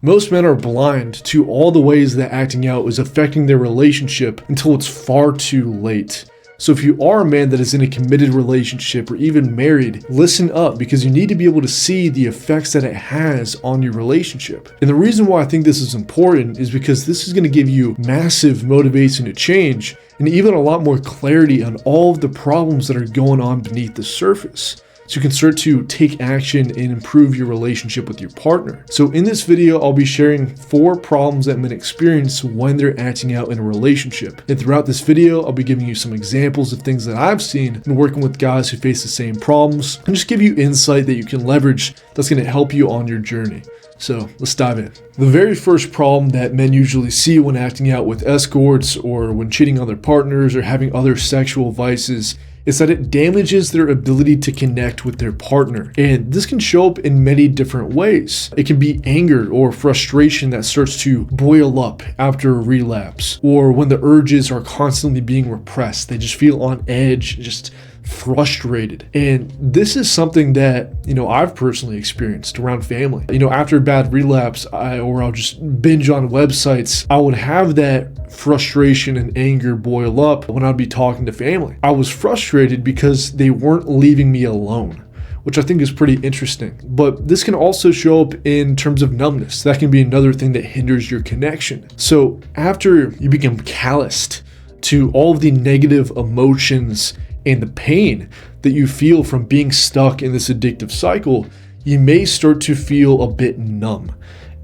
Most men are blind to all the ways that acting out is affecting their relationship until it's far too late. So if you are a man that is in a committed relationship or even married, listen up, because you need to be able to see the effects that it has on your relationship. And the reason why I think this is important is because this is going to give you massive motivation to change and even a lot more clarity on all of the problems that are going on beneath the surface. So you can start to take action and improve your relationship with your partner. So in this video, I'll be sharing 4 problems that men experience when they're acting out in a relationship. And throughout this video, I'll be giving you some examples of things that I've seen and working with guys who face the same problems, and just give you insight that you can leverage that's going to help you on your journey. So let's dive in. The very first problem that men usually see when acting out with escorts or when cheating on their partners or having other sexual vices is that it damages their ability to connect with their partner. And this can show up in many different ways. It can be anger or frustration that starts to boil up after a relapse, or when the urges are constantly being repressed. They just feel on edge, just frustrated. And this is something that, I've personally experienced around family. After a bad relapse, I'll just binge on websites, I would have that frustration and anger boil up when I'd be talking to family. I was frustrated because they weren't leaving me alone, which I think is pretty interesting. But this can also show up in terms of numbness. That can be another thing that hinders your connection. So after you become calloused to all of the negative emotions and the pain that you feel from being stuck in this addictive cycle, you may start to feel a bit numb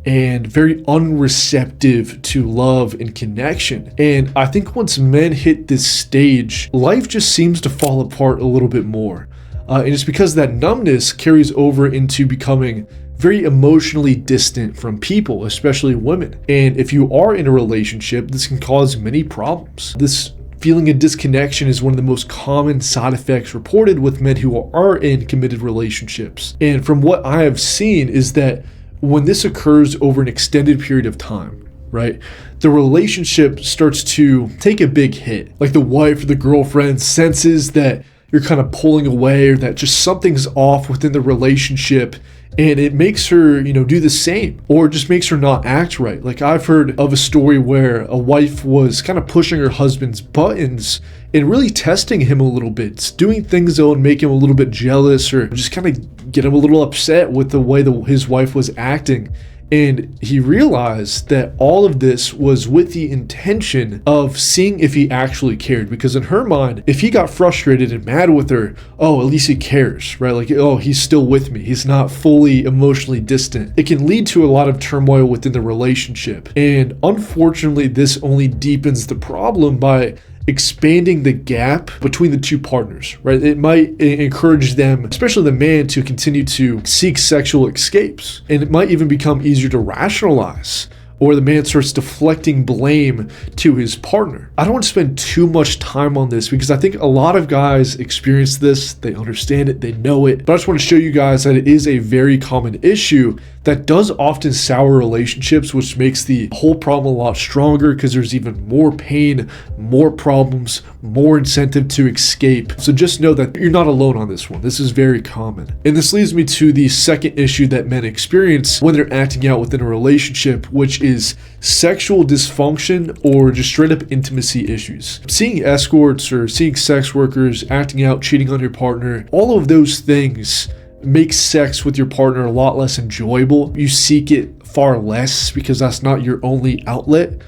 and very unreceptive to love and connection. And I think once men hit this stage, life just seems to fall apart a little bit more. And it's because that numbness carries over into becoming very emotionally distant from people, especially women. And if you are in a relationship, this can cause many problems. This feeling of disconnection is one of the most common side effects reported with men who are in committed relationships. And from what I have seen is that when this occurs over an extended period of time, right, the relationship starts to take a big hit. Like the wife or the girlfriend senses that you're kind of pulling away, or that just something's off within the relationship, and it makes her, do the same, or just makes her not act right. Like I've heard of a story where a wife was kind of pushing her husband's buttons and really testing him a little bit, doing things that would make him a little bit jealous or just kind of get him a little upset with the way his wife was acting. And he realized that all of this was with the intention of seeing if he actually cared. Because in her mind, if he got frustrated and mad with her, oh, at least he cares, right? Like, oh, he's still with me. He's not fully emotionally distant. It can lead to a lot of turmoil within the relationship. And unfortunately, this only deepens the problem by expanding the gap between the two partners, right? It might encourage them, especially the man, to continue to seek sexual escapes. And it might even become easier to rationalize, or the man starts deflecting blame to his partner. I don't want to spend too much time on this because I think a lot of guys experience this, they understand it, they know it, but I just want to show you guys that it is a very common issue that does often sour relationships, which makes the whole problem a lot stronger because there's even more pain, more problems, more incentive to escape. So just know that you're not alone on this one. This is very common. And this leads me to the second issue that men experience when they're acting out within a relationship, which is sexual dysfunction or just straight up intimacy issues. Seeing escorts or seeing sex workers, acting out, cheating on your partner, all of those things make sex with your partner a lot less enjoyable. You seek it far less because that's not your only outlet.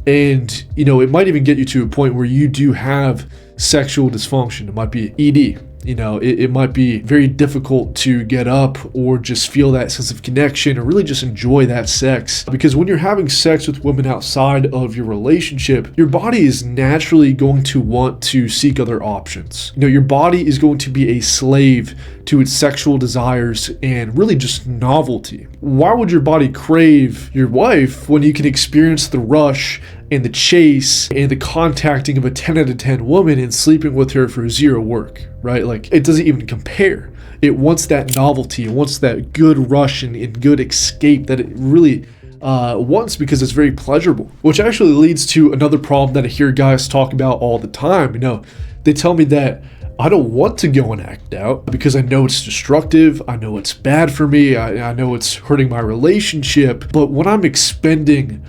And, it might even get you to a point where you do have sexual dysfunction. It might be ED. It might be very difficult to get up or just feel that sense of connection or really just enjoy that sex. Because when you're having sex with women outside of your relationship, your body is naturally going to want to seek other options. Your body is going to be a slave to its sexual desires and really just novelty. Why would your body crave your wife when you can experience the rush and the chase and the contacting of a 10 out of 10 woman and sleeping with her for zero work, right? Like, it doesn't even compare. It wants that novelty. It wants that good rush and good escape that it really wants because it's very pleasurable. Which actually leads to another problem that I hear guys talk about all the time. They tell me that I don't want to go and act out because I know it's destructive. I know it's bad for me. I know it's hurting my relationship. But when I'm expending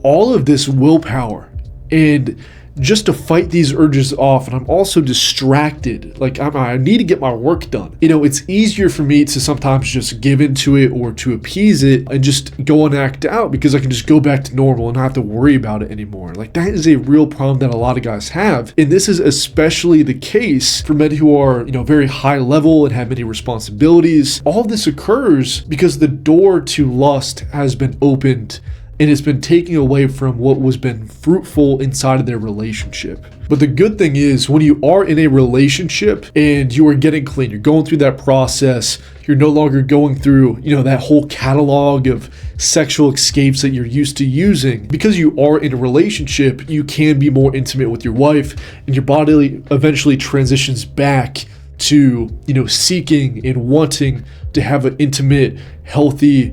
all of this willpower and just to fight these urges off, and I'm also distracted, like I need to get my work done. It's easier for me to sometimes just give into it or to appease it and just go and act out because I can just go back to normal and not have to worry about it anymore. Like, that is a real problem that a lot of guys have. And this is especially the case for men who are, very high level and have many responsibilities. All of this occurs because the door to lust has been opened and it's been taking away from what was been fruitful inside of their relationship. But the good thing is, when you are in a relationship and you are getting clean, you're going through that process, you're no longer going through, that whole catalog of sexual escapes that you're used to using. Because you are in a relationship, you can be more intimate with your wife, and your body eventually transitions back to, seeking and wanting to have an intimate, healthy,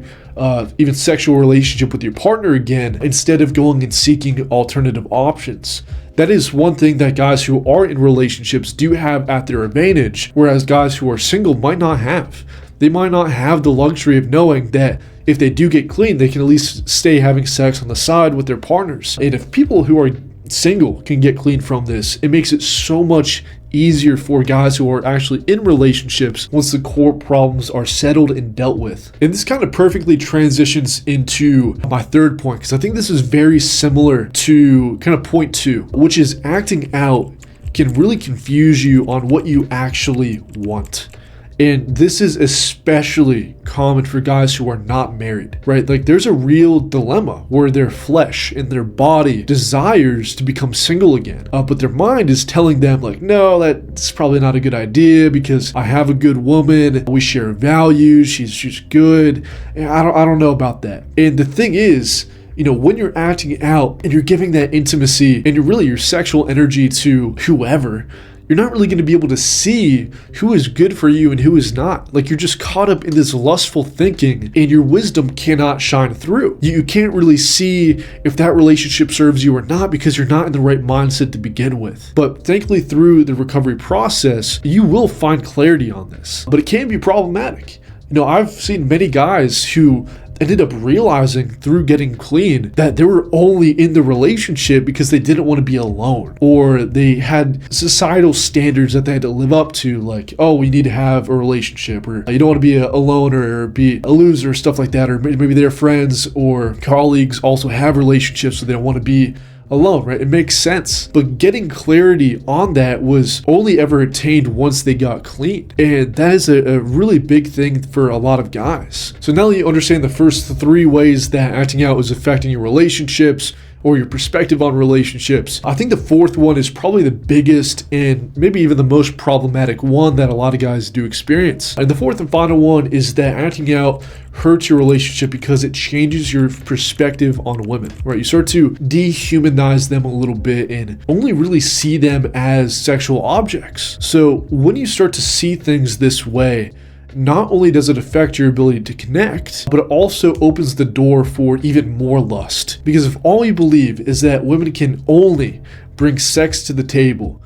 even sexual relationship with your partner again, instead of going and seeking alternative options. That is one thing that guys who are in relationships do have at their advantage, whereas guys who are single might not have. They might not have the luxury of knowing that if they do get clean, they can at least stay having sex on the side with their partners. And if people who are single can get clean from this, it makes it so much easier for guys who are actually in relationships once the core problems are settled and dealt with. And this kind of perfectly transitions into my third point, because I think this is very similar to kind of point 2, which is acting out can really confuse you on what you actually want. And this is especially common for guys who are not married, right? Like, there's a real dilemma where their flesh and their body desires to become single again, but their mind is telling them like, no, that's probably not a good idea because I have a good woman, we share values, she's good, and I don't know about that. And the thing is, when you're acting out and you're giving that intimacy and your sexual energy to whoever, you're not really going to be able to see who is good for you and who is not. Like, you're just caught up in this lustful thinking and your wisdom cannot shine through. You can't really see if that relationship serves you or not because you're not in the right mindset to begin with. But thankfully, through the recovery process, you will find clarity on this. But it can be problematic. I've seen many guys who ended up realizing through getting clean that they were only in the relationship because they didn't want to be alone, or they had societal standards that they had to live up to, like, oh, we need to have a relationship, or you don't want to be a loner or be a loser, stuff like that. Or maybe their friends or colleagues also have relationships, so they don't want to be alone, right? It makes sense. But getting clarity on that was only ever attained once they got clean. And that is a really big thing for a lot of guys. So now that you understand the first 3 ways that acting out is affecting your relationships or your perspective on relationships, I think the 4th one is probably the biggest and maybe even the most problematic one that a lot of guys do experience. And the 4th and final one is that acting out hurts your relationship because it changes your perspective on women, right? You start to dehumanize them a little bit and only really see them as sexual objects. So when you start to see things this way, not only does it affect your ability to connect, but it also opens the door for even more lust. Because if all you believe is that women can only bring sex to the table,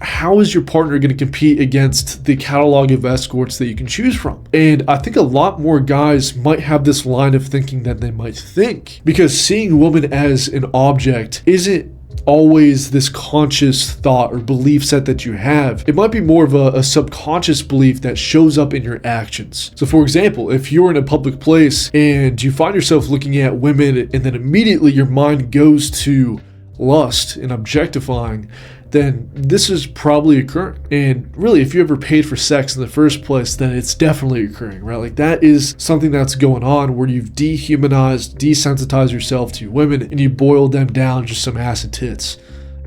how is your partner going to compete against the catalog of escorts that you can choose from? And I think a lot more guys might have this line of thinking than they might think, because seeing women as an object isn't always this conscious thought or belief set that you have. It might be more of a subconscious belief that shows up in your actions. So for example, if you're in a public place and you find yourself looking at women and then immediately your mind goes to lust and objectifying, then this is probably occurring. And really, if you ever paid for sex in the first place, then it's definitely occurring, right? Like, that is something that's going on where you've dehumanized, desensitized yourself to women and you boil them down just some ass and tits.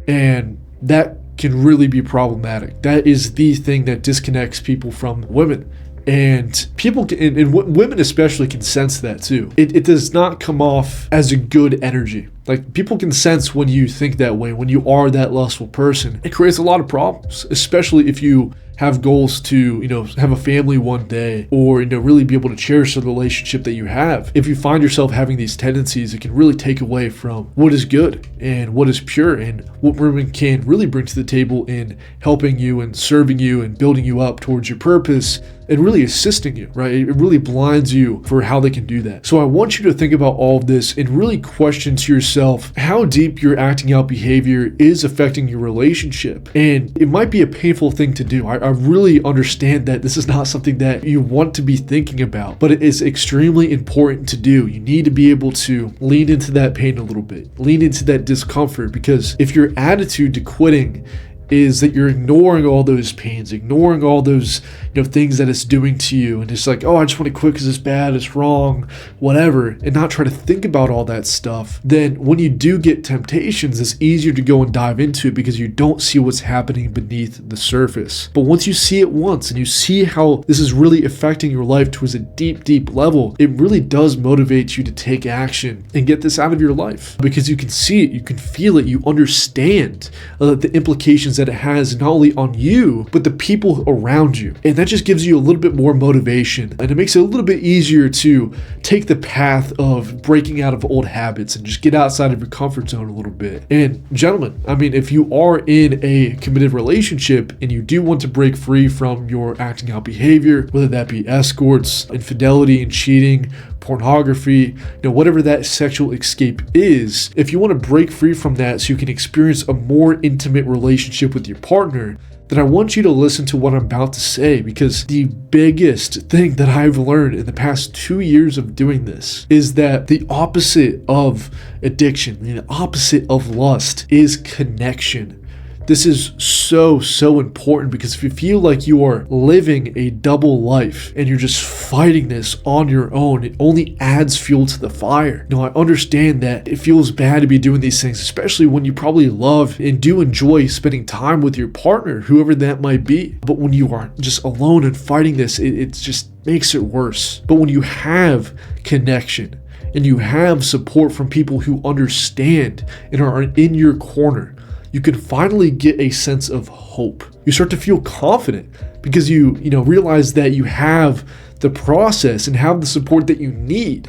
And that can really be problematic. That is the thing that disconnects people from women. And people can, and women especially, can sense that too. It does not come off as a good energy. Like, people can sense when you think that way, when you are that lustful person. It creates a lot of problems, especially if you have goals to, have a family one day, or, really be able to cherish the relationship that you have. If you find yourself having these tendencies, it can really take away from what is good and what is pure and what women can really bring to the table in helping you and serving you and building you up towards your purpose and really assisting you, right? It really blinds you for how they can do that. So I want you to think about all of this and really question to yourself how deep your acting out behavior is affecting your relationship. And it might be a painful thing to do. I really understand that this is not something that you want to be thinking about, but it is extremely important to do. You need to be able to lean into that pain a little bit, lean into that discomfort, because if your attitude to quitting is that you're ignoring all those pains, ignoring all those things that it's doing to you, and it's like, oh, I just want to quit because it's bad, it's wrong, whatever, and not try to think about all that stuff, then when you do get temptations, it's easier to go and dive into it because you don't see what's happening beneath the surface. But once you see it once and you see how this is really affecting your life towards a deep level, it really does motivate you to take action and get this out of your life, because you can see it, you can feel it, you understand the implications that it has not only on you, but the people around you. And that just gives you a little bit more motivation, and it makes it a little bit easier to take the path of breaking out of old habits and just get outside of your comfort zone a little bit. And gentlemen, if you are in a committed relationship and you do want to break free from your acting out behavior, whether that be escorts, infidelity and cheating, pornography, whatever that sexual escape is, if you want to break free from that so you can experience a more intimate relationship with your partner, then I want you to listen to what I'm about to say, because the biggest thing that I've learned in the past 2 years of doing this is that the opposite of addiction, the opposite of lust, is connection. This is so important, because if you feel like you are living a double life and you're just fighting this on your own, it only adds fuel to the fire. I understand that it feels bad to be doing these things, especially when you probably love and do enjoy spending time with your partner, whoever that might be. But when you are just alone and fighting this, it just makes it worse. But when you have connection and you have support from people who understand and are in your corner, you can finally get a sense of hope. You start to feel confident because you realize that you have the process and have the support that you need.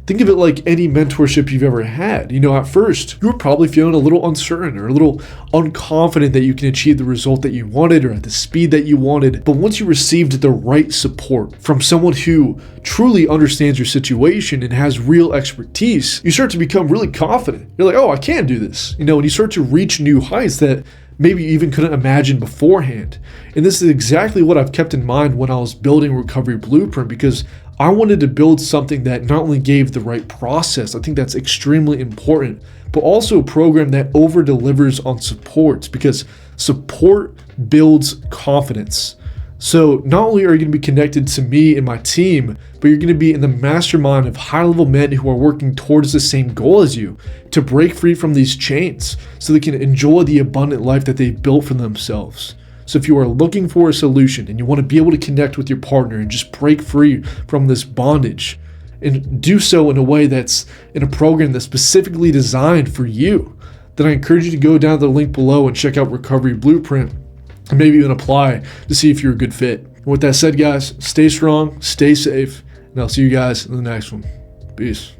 Think of it like any mentorship you've ever had. At first, you were probably feeling a little uncertain or a little unconfident that you can achieve the result that you wanted or at the speed that you wanted. But once you received the right support from someone who truly understands your situation and has real expertise, you start to become really confident. You're like, oh, I can do this. And you start to reach new heights that maybe you even couldn't imagine beforehand. And this is exactly what I've kept in mind when I was building Recovery Blueprint, because I wanted to build something that not only gave the right process, I think that's extremely important, but also a program that over-delivers on support, because support builds confidence. So not only are you going to be connected to me and my team, but you're going to be in the mastermind of high-level men who are working towards the same goal as you, to break free from these chains so they can enjoy the abundant life that they've built for themselves. So if you are looking for a solution and you want to be able to connect with your partner and just break free from this bondage, and do so in a way that's in a program that's specifically designed for you, then I encourage you to go down to the link below and check out Recovery Blueprint and maybe even apply to see if you're a good fit. And with that said, guys, stay strong, stay safe, and I'll see you guys in the next one. Peace.